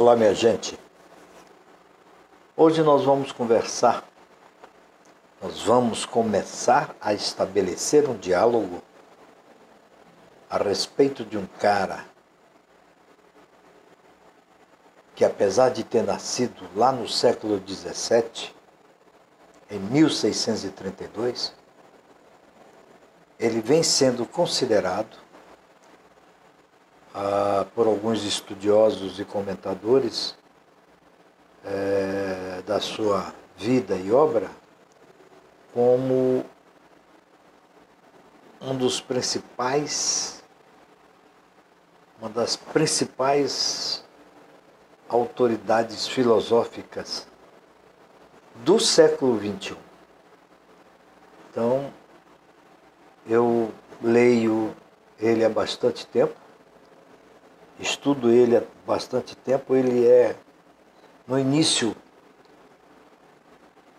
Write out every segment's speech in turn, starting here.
Olá, minha gente. Hoje nós vamos começar a estabelecer um diálogo a respeito de um cara que, apesar de ter nascido lá no século XVII, em 1632, ele vem sendo considerado por alguns estudiosos e comentadores da sua vida e obra como uma das principais autoridades filosóficas do século XXI. Então, eu leio ele há bastante tempo, estudo ele há bastante tempo. Ele no início,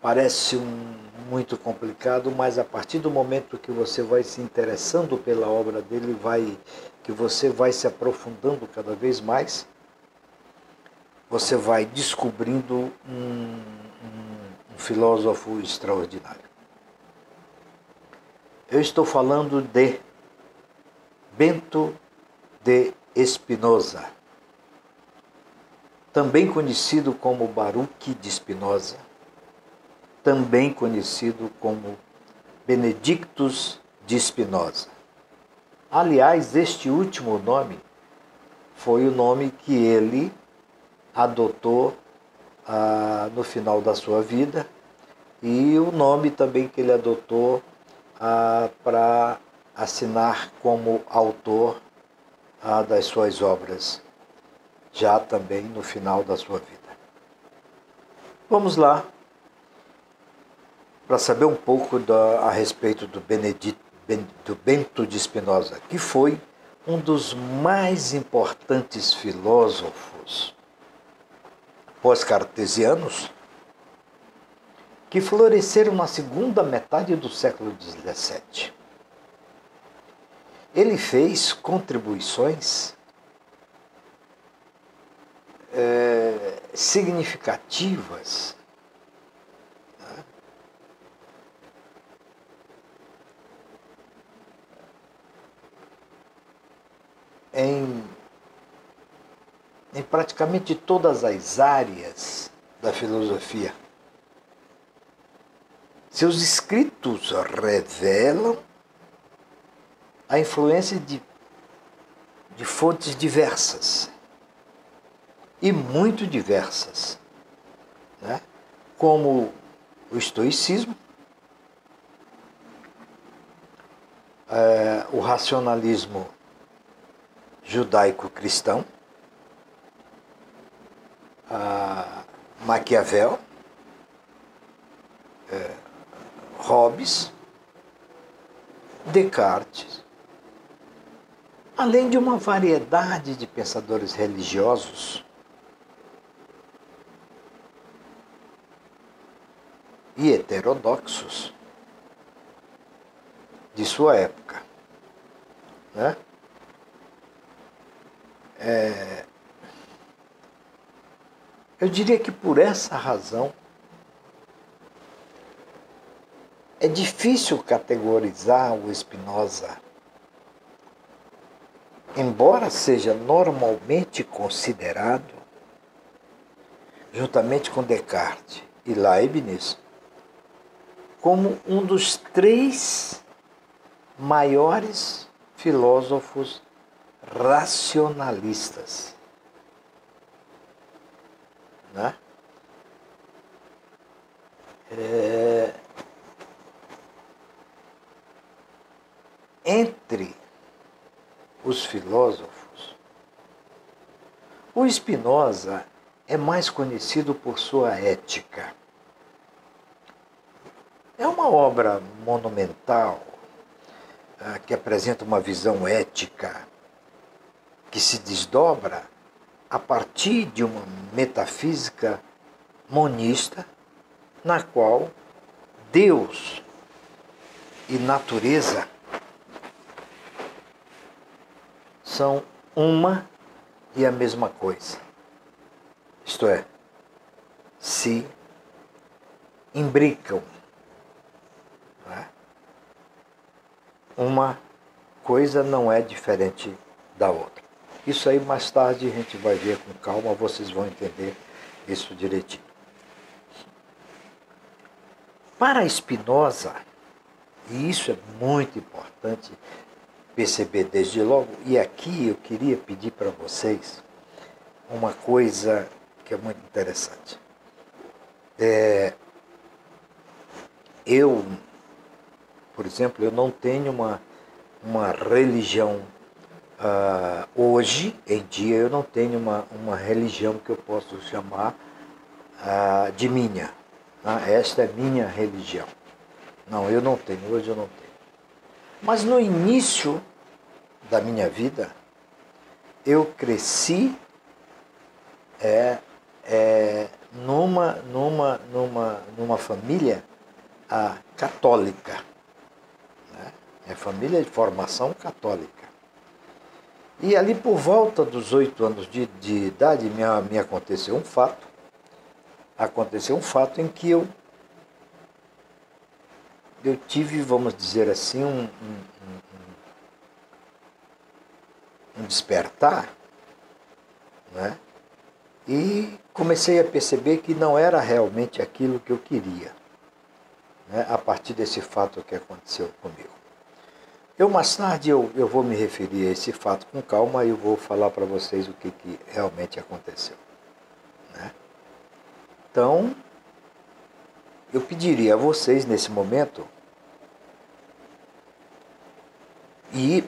parece muito complicado, mas a partir do momento que você vai se interessando pela obra dele, que você vai se aprofundando cada vez mais, você vai descobrindo um filósofo extraordinário. Eu estou falando de Bento de Spinoza, também conhecido como Baruch de Spinoza, também conhecido como Benedictus de Spinoza. Aliás, este último nome foi o nome que ele adotou no final da sua vida, e o nome também que ele adotou para assinar como autor das suas obras, já também no final da sua vida. Vamos lá, para saber um pouco a respeito do Bento de Spinoza, que foi um dos mais importantes filósofos pós-cartesianos que floresceram na segunda metade do século XVII. Ele fez contribuições significativas em praticamente todas as áreas da filosofia. Seus escritos revelam a influência de fontes diversas e muito diversas, né? Como o estoicismo, o racionalismo judaico-cristão, Maquiavel, Hobbes, Descartes, além de uma variedade de pensadores religiosos e heterodoxos de sua época, né? Eu diria que por essa razão é difícil categorizar o Spinoza, embora seja normalmente considerado, juntamente com Descartes e Leibniz, como um dos 3 maiores filósofos racionalistas, né? Entre os filósofos, o Spinoza é mais conhecido por sua Ética. É uma obra monumental que apresenta uma visão ética que se desdobra a partir de uma metafísica monista, na qual Deus e natureza são uma e a mesma coisa. isto é, se imbricam. Né? Uma coisa não é diferente da outra. Isso aí mais tarde a gente vai ver com calma, vocês vão entender isso direitinho. Para Spinoza, e isso é muito importante perceber desde logo, e aqui eu queria pedir para vocês uma coisa que é muito interessante. Eu, por exemplo, eu não tenho uma religião, hoje em dia eu não tenho uma religião que eu possa chamar de minha. Esta é minha religião. Não, eu não tenho, hoje eu não tenho. Mas no início da minha vida, eu cresci numa família católica. Né? É família de formação católica. E ali por volta dos 8 anos de idade me aconteceu um fato. Aconteceu um fato em que eu tive, vamos dizer assim, um despertar, né? E comecei a perceber que não era realmente aquilo que eu queria, né? A partir desse fato que aconteceu comigo. Mais tarde eu vou me referir a esse fato com calma e eu vou falar para vocês o que realmente aconteceu. Né? Então, eu pediria a vocês nesse momento,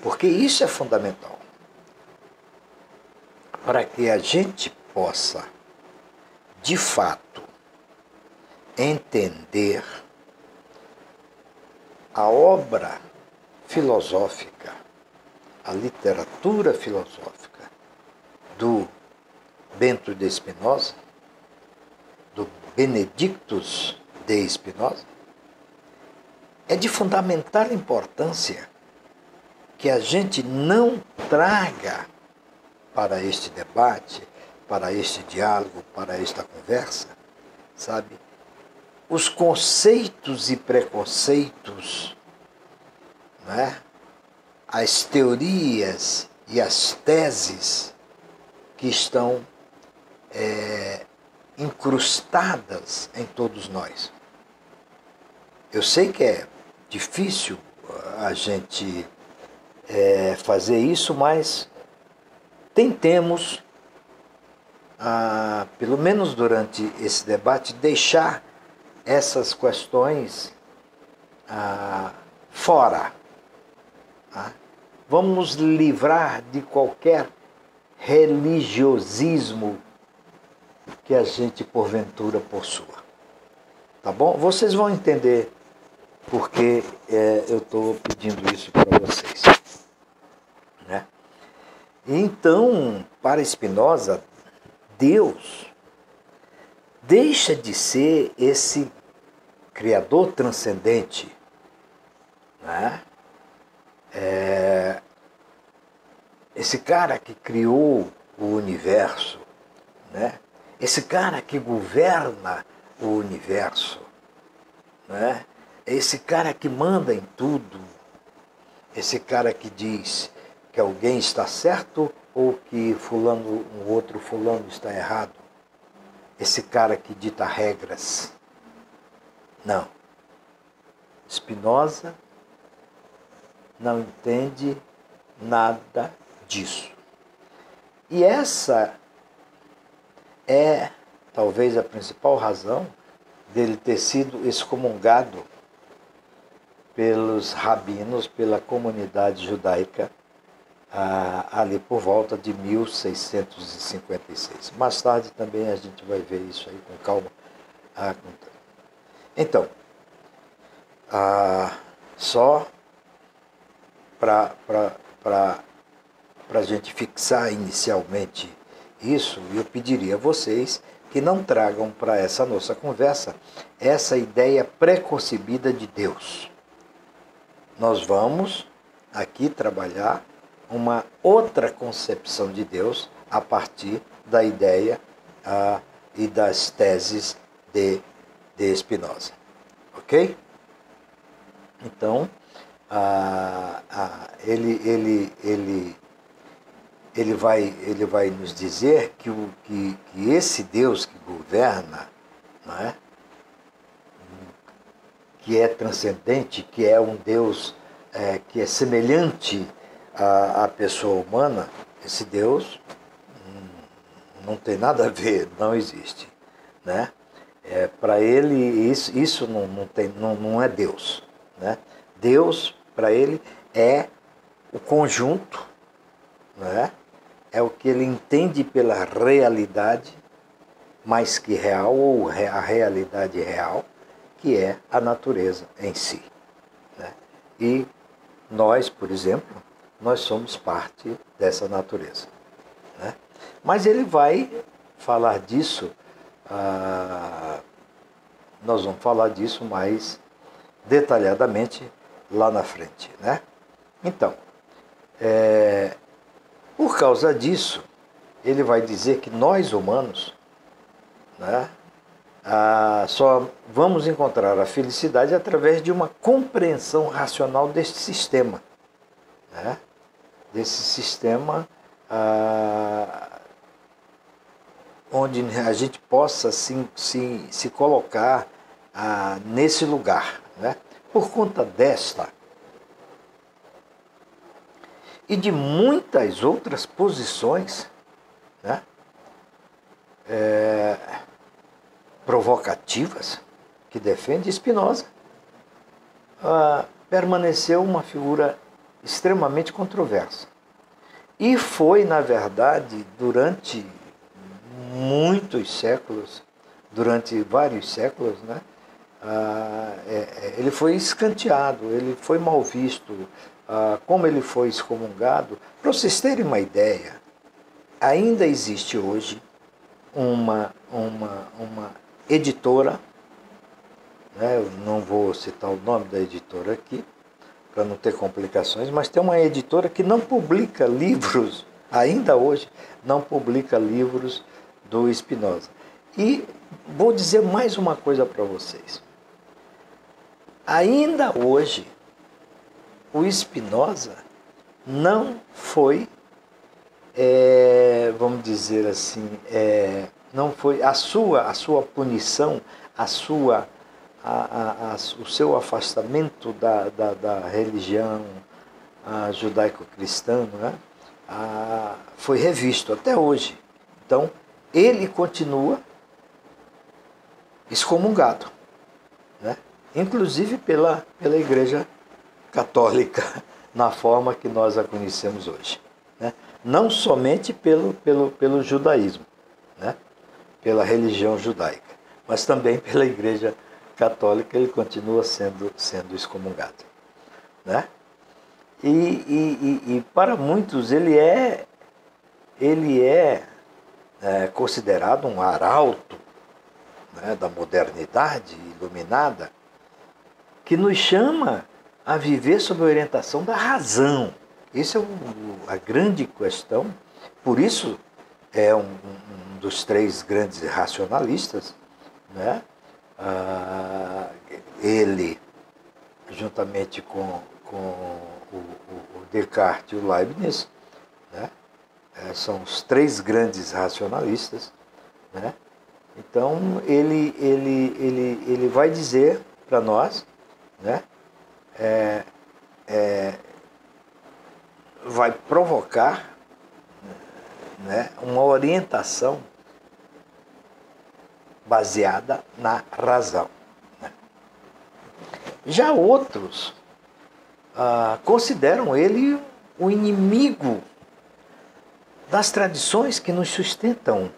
porque isso é fundamental, para que a gente possa, de fato, entender a obra filosófica, a literatura filosófica do Bento de Spinoza, do Benedictus de Spinoza, é de fundamental importância que a gente não traga para este debate, para este diálogo, para esta conversa, sabe, os conceitos e preconceitos, né, as teorias e as teses que estão incrustadas em todos nós. Eu sei que é difícil a gente fazer isso, mas tentemos, pelo menos durante esse debate, deixar essas questões fora. Tá? Vamos nos livrar de qualquer religiosismo que a gente porventura possua. Tá bom? Vocês vão entender por que eu estou pedindo isso para vocês. Né? Então, para Spinoza, Deus deixa de ser esse Criador transcendente, né? Esse cara que criou o universo, né? Esse cara que governa o universo, né? Esse cara que manda em tudo, esse cara que diz que alguém está certo ou que um outro fulano está errado, esse cara que dita regras. Não. Spinoza não entende nada disso. E essa é talvez a principal razão dele ter sido excomungado pelos rabinos, pela comunidade judaica, ali por volta de 1656. Mais tarde também a gente vai ver isso aí com calma. Então, só para a gente fixar inicialmente isso, eu pediria a vocês que não tragam para essa nossa conversa essa ideia preconcebida de Deus. Nós vamos aqui trabalhar uma outra concepção de Deus a partir da ideia e das teses de Spinoza. Ok? Então, ele vai nos dizer que esse Deus que governa, não é? Que é transcendente, que é um Deus que é semelhante à pessoa humana, esse Deus não tem nada a ver, não existe, né? Para ele isso não é Deus, né? Deus para ele é o conjunto, né? É o que ele entende pela realidade mais que real, ou a realidade real, que é a natureza em si, né? E nós, por exemplo, nós somos parte dessa natureza, né? Mas ele vai falar disso, nós vamos falar disso mais detalhadamente lá na frente, né? Então, por causa disso, ele vai dizer que nós humanos, né, só vamos encontrar a felicidade através de uma compreensão racional deste sistema, né? Desse sistema onde a gente possa se colocar nesse lugar, né? Por conta desta e de muitas outras posições, né, provocativas que defende Spinoza, permaneceu uma figura extremamente controversa. E foi, na verdade, durante muitos séculos, durante vários séculos, né, ele foi escanteado, ele foi mal visto, como ele foi excomungado. Para vocês terem uma ideia, ainda existe hoje uma editora, né, eu não vou citar o nome da editora aqui, para não ter complicações, mas tem uma editora que não publica livros, ainda hoje, não publica livros do Spinoza. E vou dizer mais uma coisa para vocês. Ainda hoje, o Spinoza não foi, vamos dizer assim, não foi a sua punição, o seu afastamento da religião judaico-cristã, né, foi revisto até hoje. Então, ele continua excomungado, né, inclusive pela Igreja Católica, na forma que nós a conhecemos hoje, né? Não somente pelo judaísmo, né, pela religião judaica, mas também pela Igreja Católica. Ele continua sendo excomungado, né? E para muitos ele é considerado um arauto, né, da modernidade iluminada, que nos chama a viver sob a orientação da razão. Essa é a grande questão. Por isso é um dos três grandes racionalistas, né? Ele, juntamente com o Descartes e o Leibniz, né? São os três grandes racionalistas, né? Então ele vai dizer para nós, né, vai provocar, né, uma orientação baseada na razão, né? Já outros consideram ele o inimigo das tradições que nos sustentam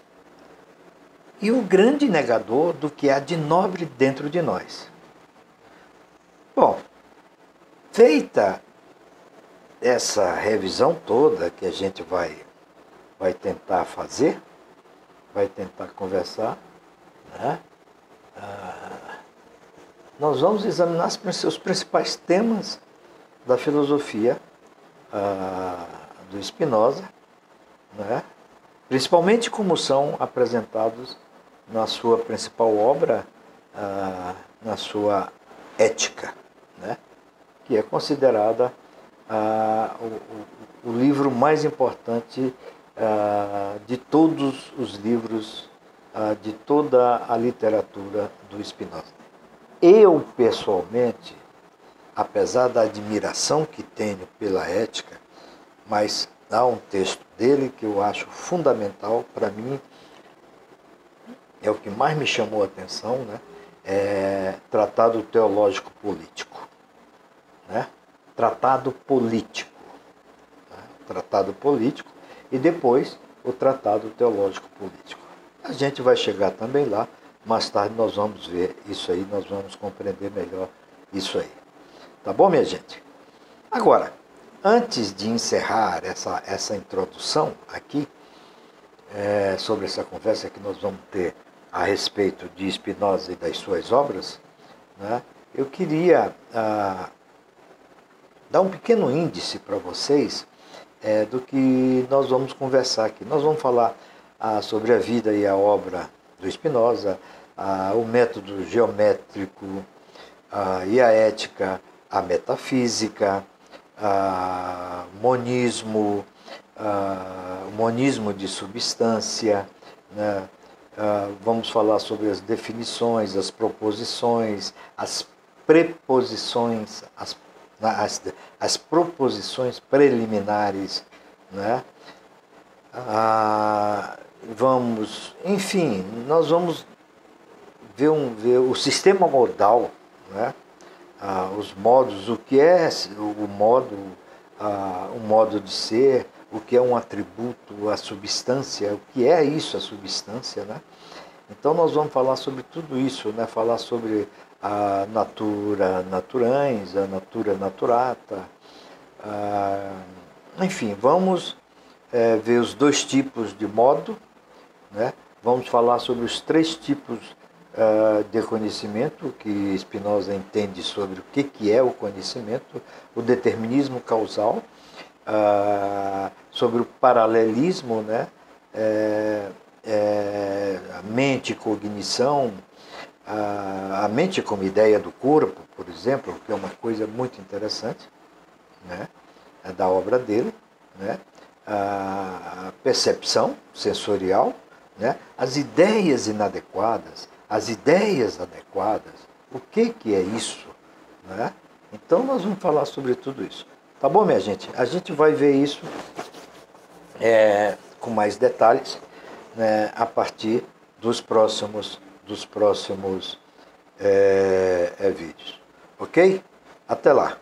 e o grande negador do que há de nobre dentro de nós. Bom, feita essa revisão toda que a gente vai tentar fazer, vai tentar conversar, né? Nós vamos examinar os principais temas da filosofia do Spinoza, né? principalmente como são apresentados na sua principal obra, na sua Ética, né? Que é considerada o livro mais importante de todos os livros, de toda a literatura do Spinoza. Eu, pessoalmente, apesar da admiração que tenho pela Ética, mas há um texto dele que eu acho fundamental para mim, é o que mais me chamou a atenção, né? É Tratado Teológico Político, né? Tratado Político, né? Tratado Político e depois o Tratado Teológico Político. A gente vai chegar também lá, mais tarde nós vamos ver isso aí, nós vamos compreender melhor isso aí. Tá bom, minha gente? Agora, antes de encerrar essa introdução aqui, sobre essa conversa que nós vamos ter a respeito de Spinoza e das suas obras, né, eu queria dar um pequeno índice para vocês do que nós vamos conversar aqui. Nós vamos falar sobre a vida e a obra do Spinoza, o método geométrico e a ética, a metafísica, monismo, o monismo de substância, né? Vamos falar sobre as definições, as proposições, as preposições, as proposições preliminares, né? Enfim, nós vamos ver o sistema modal, né? Os modos, o que é o modo de ser, o que é um atributo, a substância, o que é isso, a substância, né? Então nós vamos falar sobre tudo isso, né? Falar sobre a natura naturans, a natura naturata, enfim, vamos ver os dois tipos de modo, né? Vamos falar sobre os três tipos de conhecimento que Spinoza entende sobre o que é o conhecimento, o determinismo causal, sobre o paralelismo, né? A mente e cognição, a mente como ideia do corpo, por exemplo, que é uma coisa muito interessante, né? Da obra dele, né? A percepção sensorial, né? As ideias inadequadas, as ideias adequadas, o que é isso, né? Então nós vamos falar sobre tudo isso. Tá bom, minha gente? A gente vai ver isso com mais detalhes, né, a partir dos próximos vídeos. Ok? Até lá!